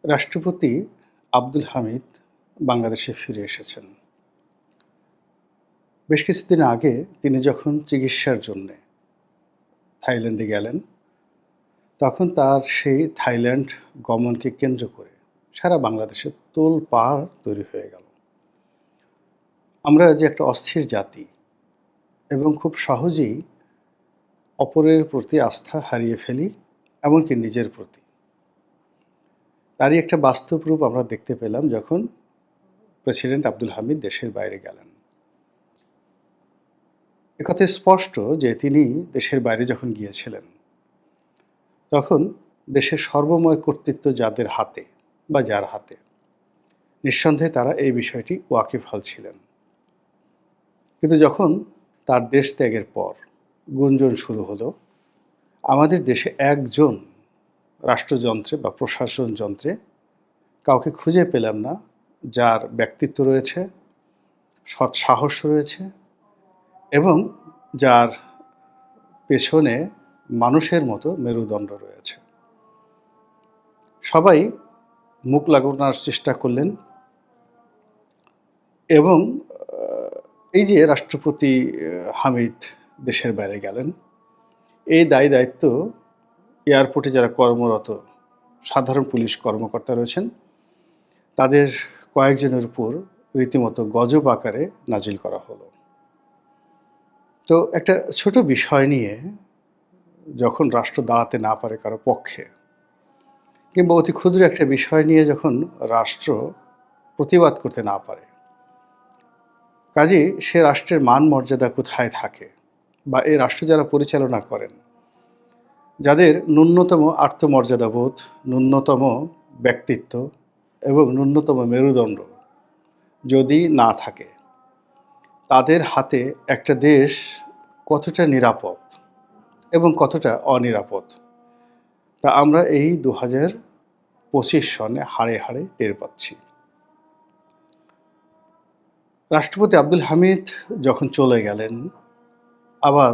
রাষ্ট্রপতি আব্দুল হামিদ বাংলাদেশে ফিরে এসেছেন। বেশ কিছুদিন আগে তিনি যখন চিকিৎসার জন্যে থাইল্যান্ডে গেলেন, তখন তার সেই থাইল্যান্ড গমনকে কেন্দ্র করে সারা বাংলাদেশে তোলপাড় তৈরি হয়ে গেল। আমরা যে একটা অস্থির জাতি এবং খুব সহজেই অপরের প্রতি আস্থা হারিয়ে ফেলি, এমনকি নিজের প্রতি। তারই একটা বাস্তব রূপ আমরা দেখতে পেলাম যখন প্রেসিডেন্ট আব্দুল হামিদ দেশের বাইরে গেলেন। একথা স্পষ্ট যে তিনি দেশের বাইরে যখন গিয়েছিলেন, তখন দেশের সর্বময় কর্তৃত্ব যাদের হাতে বা যার হাতে, নিঃসন্দেহে তারা এই বিষয়টি ওয়াকিবহাল ছিলেন। কিন্তু যখন তার দেশ ত্যাগের পর গুঞ্জন শুরু হলো, আমাদের দেশে একজন রাষ্ট্রযন্ত্রে বা প্রশাসন যন্ত্রে কাউকে খুঁজে পেলাম না যার ব্যক্তিত্ব রয়েছে, সৎ সাহস রয়েছে এবং যার পেছনে মানুষের মতো মেরুদণ্ড রয়েছে। সবাই মুখ লাগানোর চেষ্টা করলেন এবং এই যে রাষ্ট্রপতি হামিদ দেশের বাইরে গেলেন, এই দায়িত্ব এয়ারপোর্টে যারা কর্মরত সাধারণ পুলিশ কর্মকর্তা রয়েছেন, তাদের কয়েকজনের উপর রীতিমতো গজব আকারে নাজিল করা হলো। তো একটা ছোট বিষয় নিয়ে যখন রাষ্ট্র দাঁড়াতে না পারে কারো পক্ষে, কিংবা অতি ক্ষুদ্র একটা বিষয় নিয়ে যখন রাষ্ট্র প্রতিবাদ করতে না পারে, কাজেই সে রাষ্ট্রের মান মর্যাদা কোথায় থাকে, বা এই রাষ্ট্র যারা পরিচালনা করেন, যাদের ন্যূনতম আত্মমর্যাদাবোধ, ন্যূনতম ব্যক্তিত্ব এবং ন্যূনতম মেরুদণ্ড যদি না থাকে, তাদের হাতে একটা দেশ কতটা নিরাপদ এবং কতটা অনিরাপদ, তা আমরা এই 2025 সনে হাড়ে হাড়ে টের পাচ্ছি। রাষ্ট্রপতি আব্দুল হামিদ যখন চলে গেলেন, আবার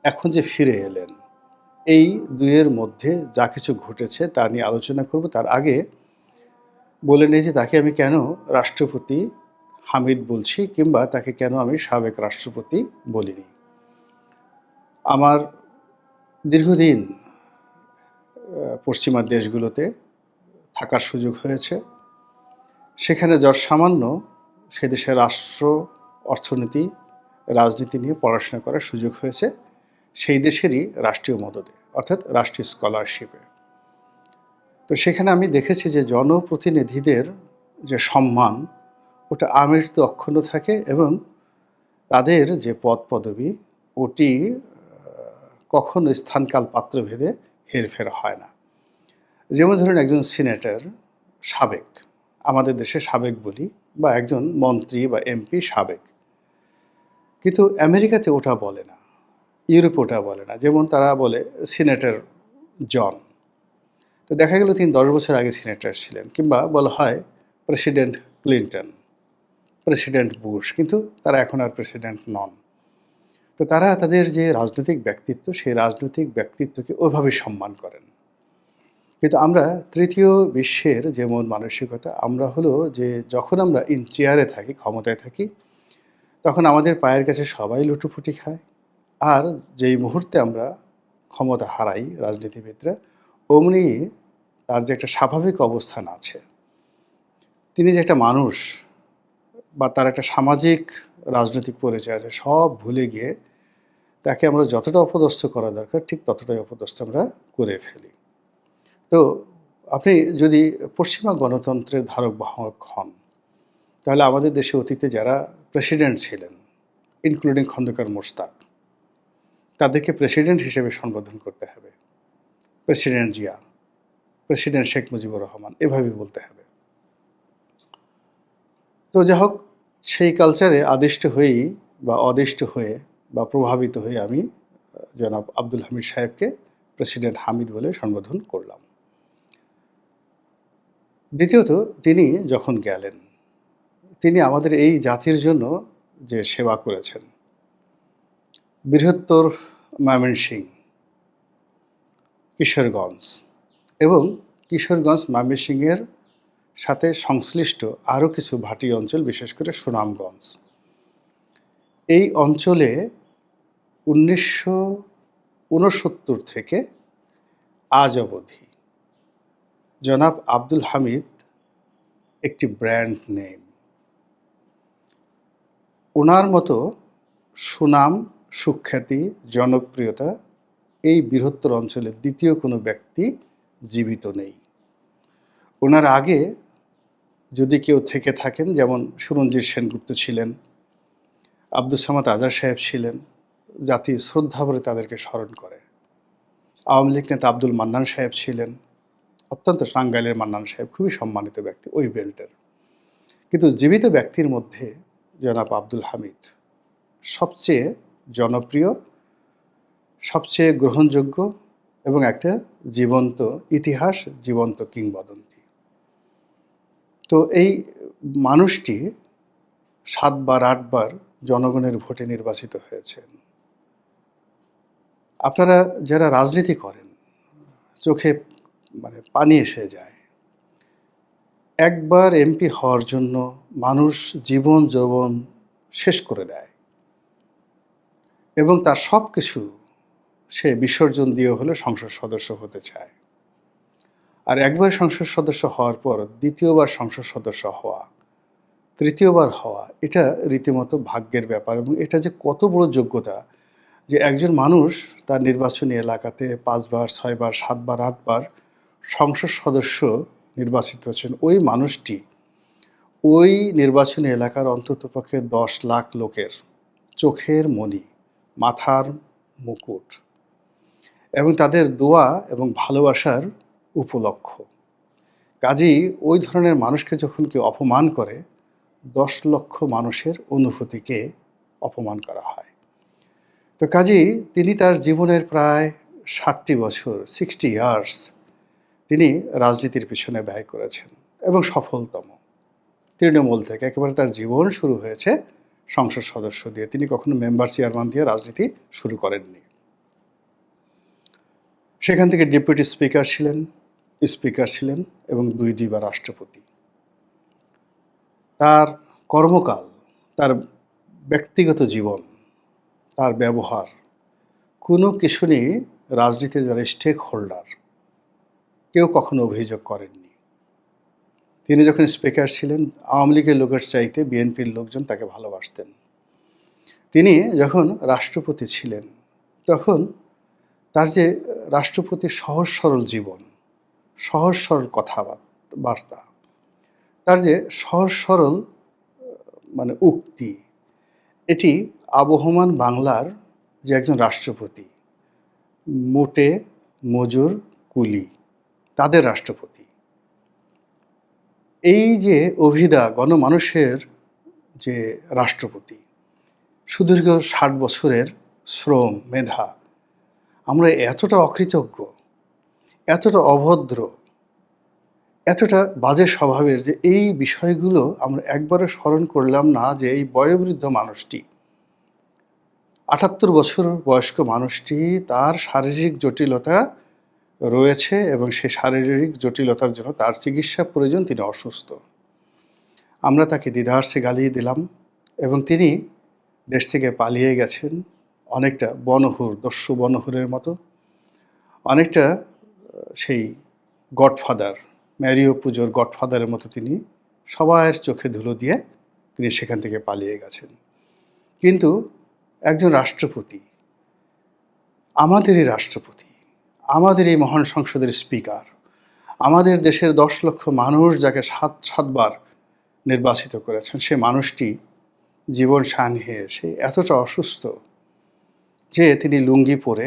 এখন যে ফিরে এলেন, এই দুয়ের মধ্যে যা কিছু ঘটেছে তা নিয়ে আলোচনা করব। তার আগে বলে নিই যে তাকে আমি কেন রাষ্ট্রপতি হামিদ বলছি, কিংবা তাকে কেন আমি সাবেক রাষ্ট্রপতি বলিনি। আমার দীর্ঘদিন পশ্চিমা দেশগুলোতে থাকার সুযোগ হয়েছে। সেখানে যৎসামান্য সে দেশের রাষ্ট্র, অর্থনীতি, রাজনীতি নিয়ে পড়াশোনা করার সুযোগ হয়েছে সেই দেশেরই রাষ্ট্রীয় মদদে, অর্থাৎ রাষ্ট্রীয় স্কলারশিপে। তো সেখানে আমি দেখেছি যে জনপ্রতিনিধিদের যে সম্মান, ওটা আমৃত্যু অক্ষুণ্ণ থাকে এবং তাদের যে পদ পদবি, ওটি কখনো স্থানকাল পাত্রভেদে হেরফের হয় না। যেমন ধরুন, একজন সিনেটর সাবেক, আমাদের দেশে সাবেক বলি, বা একজন মন্ত্রী বা এমপি সাবেক, কিন্তু আমেরিকাতে ওটা বলে না, ইউরোপে ওটা বলে না। যেমন তারা বলে সিনেটর জন, তো দেখা গেল তিনি 10 বছর আগে সিনেটর ছিলেন, কিংবা বলা হয় প্রেসিডেন্ট ক্লিন্টন, প্রেসিডেন্ট বুশ, কিন্তু তারা এখন আর প্রেসিডেন্ট নন। তো তারা তাদের যে রাজনৈতিক ব্যক্তিত্ব, সেই রাজনৈতিক ব্যক্তিত্বকে ওইভাবে সম্মান করেন। কিন্তু আমরা তৃতীয় বিশ্বের যেমন মানসিকতা, আমরা হলো যে যখন আমরা চেয়ারে থাকি, ক্ষমতায় থাকি, তখন আমাদের পায়ের কাছে সবাই লুটোপুটি খায়। আর যেই মুহূর্তে আমরা ক্ষমতা হারাই রাজনীতিবিদরা, অমনি তার যে একটা স্বাভাবিক অবস্থান আছে, তিনি যে একটা মানুষ বা তার একটা সামাজিক রাজনৈতিক পরিচয় আছে, সব ভুলে গিয়ে তাকে আমরা যতটা অপদস্থ করা দরকার ঠিক ততটাই অপদস্থ আমরা করে ফেলি। তো আপনি যদি পশ্চিমা গণতন্ত্রের ধারক বাহক হন, তাহলে আমাদের দেশে অতীতে যারা প্রেসিডেন্ট ছিলেন, ইনক্লুডিং খন্দকার মোশতাক, তাদেরকে প্রেসিডেন্ট হিসেবে সম্বোধন করতে হবে। প্রেসিডেন্ট জিয়া, প্রেসিডেন্ট শেখ মুজিবুর রহমান, এভাবেই বলতে হবে। তো যাই হোক, সেই কালচারে আদিষ্ট হয়েই বা অদিষ্ট হয়ে বা প্রভাবিত হয়ে আমি জনাব আব্দুল হামিদ সাহেবকে প্রেসিডেন্ট হামিদ বলে সম্বোধন করলাম। দ্বিতীয়ত, তিনি যখন গেলেন, তিনি আমাদের এই জাতির জন্য যে সেবা করেছেন, বৃহত্তর ময়মনসিংহ, কিশোরগঞ্জ এবং কিশোরগঞ্জ ময়মনসিংহের সাথে সংশ্লিষ্ট আরও কিছু ভাটি অঞ্চল, বিশেষ করে সুনামগঞ্জ। এই অঞ্চলে ১৯৬৯ থেকে আজ অবধি জনাব আব্দুল হামিদ একটি ব্র্যান্ড নেম। ওনার মতো সুনাম, সুখ্যাতি, জনপ্রিয়তা এই বৃহত্তর অঞ্চলের দ্বিতীয় কোনো ব্যক্তি জীবিত নেই। ওনার আগে যদি কেউ থেকে থাকেন, যেমন সুরঞ্জিত সেনগুপ্ত ছিলেন, আব্দুস সামাদ আজাদ সাহেব ছিলেন, জাতি শ্রদ্ধাভরে তাদেরকে স্মরণ করে। আওয়ামী লীগ নেতা আব্দুল মান্নান সাহেব ছিলেন, অত্যন্ত টাঙ্গাইলের মান্নান সাহেব, খুবই সম্মানিত ব্যক্তি ওই বেল্টের। কিন্তু জীবিত ব্যক্তির মধ্যে জনাব আব্দুল হামিদ সবচেয়ে জনপ্রিয়, সবচেয়ে গ্রহণযোগ্য এবং একটা জীবন্ত ইতিহাস, জীবন্ত কিংবদন্তি। তো এই মানুষটি 7 বার 8 বার জনগণের ভোটে নির্বাচিত হয়েছেন। আপনারা যারা রাজনীতি করেন, চোখে পানি এসে যায়। একবার এমপি হওয়ার জন্য মানুষ জীবন যৌবন শেষ করে দেয় এবং তার সব কিছু সে বিসর্জন দিয়ে হলে সংসদ সদস্য হতে চায়। আর একবার সংসদ সদস্য হওয়ার পর দ্বিতীয়বার সংসদ সদস্য হওয়া, তৃতীয়বার হওয়া, এটা রীতিমতো ভাগ্যের ব্যাপার। এবং এটা যে কত বড় যোগ্যতা যে একজন মানুষ তার নির্বাচনী এলাকাতে 5 বার 6 বার 7 বার 8 বার সংসদ সদস্য নির্বাচিত হচ্ছেন। ওই মানুষটি ওই নির্বাচনী এলাকার অন্ততপক্ষে 10 লাখ লোকের চোখের মণি, মাথার মুকুট এবং তাদের দোয়া এবং ভালোবাসার উপলক্ষ। কাজেই ওই ধরনের মানুষকে যখন কেউ অপমান করে, 10 লক্ষ মানুষের অনুভূতিকে অপমান করা হয়। তো কাজেই তিনি তার জীবনের প্রায় 60টি বছর, 60 ইয়ার্স তিনি রাজনীতির পিছনে ব্যয় করেছেন এবং সফলতম। তৃণমূল থেকে একেবারে তার জীবন শুরু হয়েছে সংসদ সদস্য দিয়ে। তিনি কখনো মেম্বার চেয়ারম্যান দিয়ে রাজনীতি শুরু করেননি। সেখান থেকে ডেপুটি স্পিকার ছিলেন, স্পিকার ছিলেন এবং 2 বার রাষ্ট্রপতি। তার কর্মকাল, তার ব্যক্তিগত জীবন, তার ব্যবহার, কোনো কিছু নিয়ে রাজনীতির যারা স্টেক হোল্ডার কেউ কখনো অভিযোগ করেননি। তিনি যখন স্পিকার ছিলেন, আওয়ামী লীগের লোকের চাইতে বিএনপির লোকজন তাকে ভালোবাসতেন। তিনি যখন রাষ্ট্রপতি ছিলেন, তখন তার যে রাষ্ট্রপতির সহজ সরল জীবন, সহজ সরল কথাবার্তা, তার যে সহজ সরল উক্তি, এটি আবহমান বাংলার যে একজন রাষ্ট্রপতি, মোটে মজুর কুলি, তাদের রাষ্ট্রপতি, এই যে অভিধা গণমানুষের যে রাষ্ট্রপতি, সুদীর্ঘ 60 বছরের শ্রম মেধা, আমরা এতটা অকৃতজ্ঞ, এতটা অভদ্র, এতটা বাজে স্বভাবের যে এই বিষয়গুলো আমরা একবারও স্মরণ করলাম না যে এই বয়োবৃদ্ধ মানুষটি, 78 বছর বয়স্ক মানুষটি, তার শারীরিক জটিলতা রয়েছে এবং সেই শারীরিক জটিলতার জন্য তার চিকিৎসা প্রয়োজন, তিনি অসুস্থ। আমরা তাকে দ্বিধার্সে গালিয়ে দিলাম এবং তিনি দেশ থেকে পালিয়ে গেছেন অনেকটা বনহুর, দস্যু বনহুরের মতো, অনেকটা সেই গডফাদার, ম্যারিও পুজোর গডফাদারের মতো তিনি সবার চোখে ধুলো দিয়ে তিনি সেখান থেকে পালিয়ে গেছেন। কিন্তু একজন রাষ্ট্রপতি, আমাদেরই রাষ্ট্রপতি, আমাদের এই মহান সংসদের স্পিকার, আমাদের দেশের 10 লক্ষ মানুষ যাকে 7 বার নির্বাচিত করেছেন, সে মানুষটি জীবন সানিয়ে সে এতটা অসুস্থ যে তিনি লুঙ্গি পরে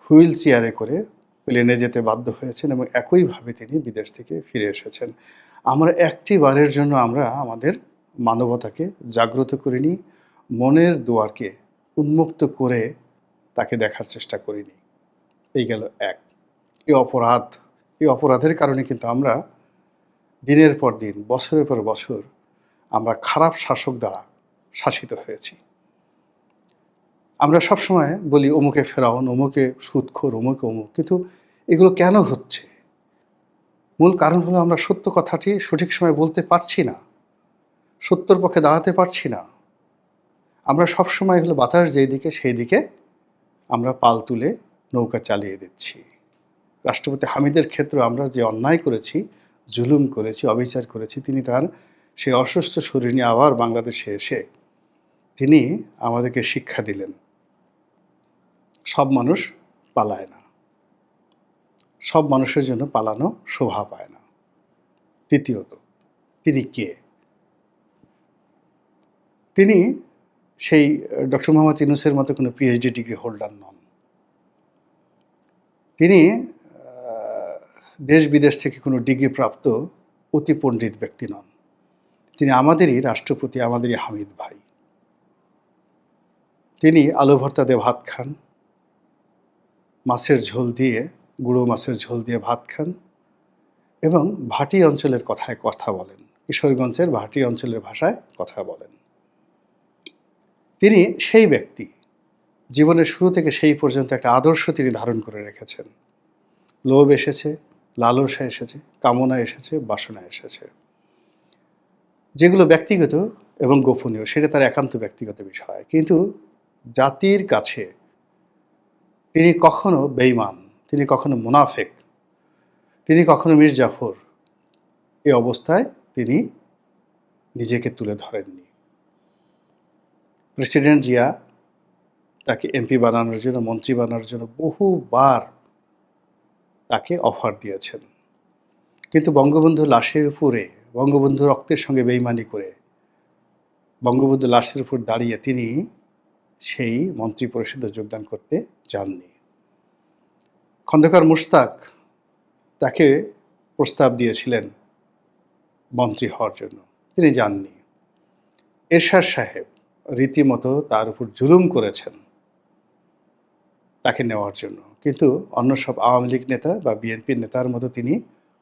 হুইল চেয়ারে করে প্লেনে যেতে বাধ্য হয়েছেন এবং একইভাবে তিনি বিদেশ থেকে ফিরে এসেছেন। আমরা একটি বারের জন্য আমরা আমাদের মানবতাকে জাগ্রত করিনি, মনের দুয়ারকে উন্মুক্ত করে তাকে দেখার চেষ্টা করিনি। এই গেল এক। এই অপরাধের কারণে কিন্তু আমরা দিনের পর দিন, বছরের পর বছর আমরা খারাপ শাসক দ্বারা শাসিত হয়েছি। আমরা সবসময় বলি অমুকে ফেরাউন, অমুকে সুদখোর, অমুক, কিন্তু এগুলো কেন হচ্ছে? মূল কারণ হলো আমরা সত্য কথাটি সঠিক সময়ে বলতে পারছি না, সত্যর পক্ষে দাঁড়াতে পারছি না। আমরা সবসময় হলো বাতাস যেদিকে সেই দিকে আমরা পাল তুলে নৌকা চালিয়ে দিচ্ছি। রাষ্ট্রপতি হামিদের ক্ষেত্রে আমরা যে অন্যায় করেছি, জুলুম করেছি, অবিচার করেছি, তিনি তার সেই অসুস্থ শরীর নিয়ে আবার বাংলাদেশে এসে তিনি আমাদেরকে শিক্ষা দিলেন, সব মানুষ পালায় না, সব মানুষের জন্য পালানো শোভা পায় না। তৃতীয়ত, তিনি কে? তিনি সেই ডক্টর মোহাম্মদ ইউনূসের মতো কোনো পিএইচডি ডিগ্রি হোল্ডার নন। তিনি দেশ বিদেশ থেকে কোনো ডিগ্রিপ্রাপ্ত অতি পণ্ডিত ব্যক্তি নন। তিনি আমাদেরই রাষ্ট্রপতি, আমাদেরই হামিদ ভাই। তিনি আলু ভর্তা দিয়ে ভাত খান, মাছের ঝোল দিয়ে, গুঁড়ো মাছের ঝোল দিয়ে ভাত খান এবং ভাটি অঞ্চলের কথায় কথা বলেন, কিশোরগঞ্জের ভাটি অঞ্চলের ভাষায় কথা বলেন। তিনি সেই ব্যক্তি, জীবনের শুরু থেকে সেই পর্যন্ত একটা আদর্শ তিনি ধারণ করে রেখেছেন। লোভ এসেছে, লালসা এসেছে, কামনা এসেছে, বাসনা এসেছে, যেগুলো ব্যক্তিগত এবং গোপনীয়, সেটা তার একান্ত ব্যক্তিগত বিষয়। কিন্তু জাতির কাছে তিনি কখনো বেঈমান, তিনি কখনো মুনাফেক, তিনি কখনো মীর জাফর এই অবস্থায় তিনি নিজেকে তুলে ধরেননি। প্রেসিডেন্ট জিয়া তাকে এমপি বানানোর জন্য, মন্ত্রী বানানোর জন্য বহুবার তাকে অফার দিয়েছেন, কিন্তু বঙ্গবন্ধু লাশের উপরে, বঙ্গবন্ধু রক্তের সঙ্গে বেইমানি করে, বঙ্গবন্ধু লাশের উপর দাঁড়িয়ে তিনি সেই মন্ত্রী পরিষদে যোগদান করতে যাননি। খন্দকার মুশতাক তাকে প্রস্তাব দিয়েছিলেন মন্ত্রী হওয়ার জন্য, তিনি যাননি। এরশাদ সাহেব রীতিমতো তার উপর জুলুম করেছেন তাকে নেওয়ার জন্য, কিন্তু অন্য সব আওয়ামী লীগ নেতা বা বিএনপির নেতার মতো তিনি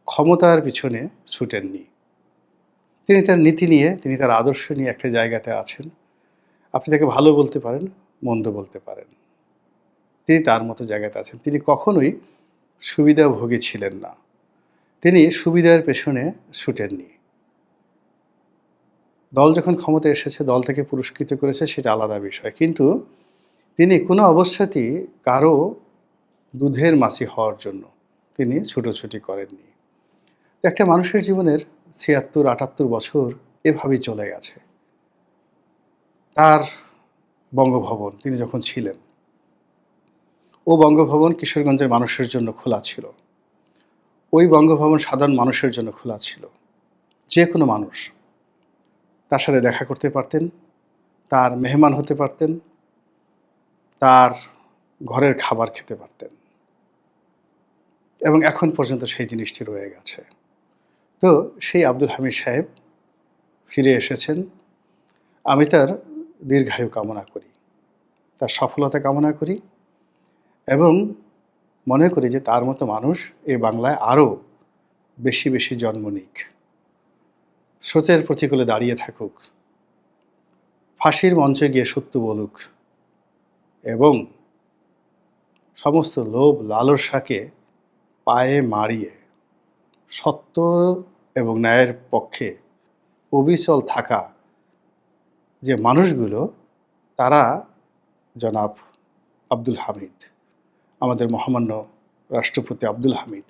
ক্ষমতার পিছনে ছুটেননি। তিনি তার নীতি নিয়ে, তিনি তার আদর্শ নিয়ে একটা জায়গাতে আছেন। আপনি তাকে ভালো বলতে পারেন, মন্দ বলতে পারেন, তিনি তার মতো জায়গাতে আছেন। তিনি কখনোই সুবিধাভোগী ছিলেন না, তিনি সুবিধার পেছনে ছুটেননি। দল যখন ক্ষমতায় এসেছে, দল থেকে পুরস্কৃত করেছে, সেটা আলাদা বিষয়, কিন্তু তিনি কোনো অবস্থাতেই কারো দুধের মাছি হওয়ার জন্য তিনি ছুটোছুটি করেননি। একটা মানুষের জীবনের ৭৬-৭৮ বছর এভাবেই চলে গেছে। তার বঙ্গভবন তিনি যখন ছিলেন, ও বঙ্গভবন কিশোরগঞ্জের মানুষের জন্য খোলা ছিল, ওই বঙ্গভবন সাধারণ মানুষের জন্য খোলা ছিল। যে কোনো মানুষ তার সাথে দেখা করতে পারতেন, তার মেহমান হতে পারতেন, তার ঘরের খাবার খেতে পারতেন, এবং এখন পর্যন্ত সেই জিনিসটি রয়ে গেছে। তো সেই আব্দুল হামিদ সাহেব ফিরে এসেছেন। আমি তার দীর্ঘায়ু কামনা করি, তার সফলতা কামনা করি, এবং মনে করি যে তার মতো মানুষ এই বাংলায় আরও বেশি বেশি জন্ম নিক, স্রোতের প্রতিকূলে দাঁড়িয়ে থাকুক, ফাঁসির মঞ্চে গিয়ে সত্য বলুক, এবং সমস্ত লোভ লালসাকে পায়ে মারিয়ে সত্য এবং ন্যায়ের পক্ষে অবিচল থাকা যে মানুষগুলো, তারা জনাব আব্দুল হামিদ, আমাদের মহামান্য রাষ্ট্রপতি আব্দুল হামিদ,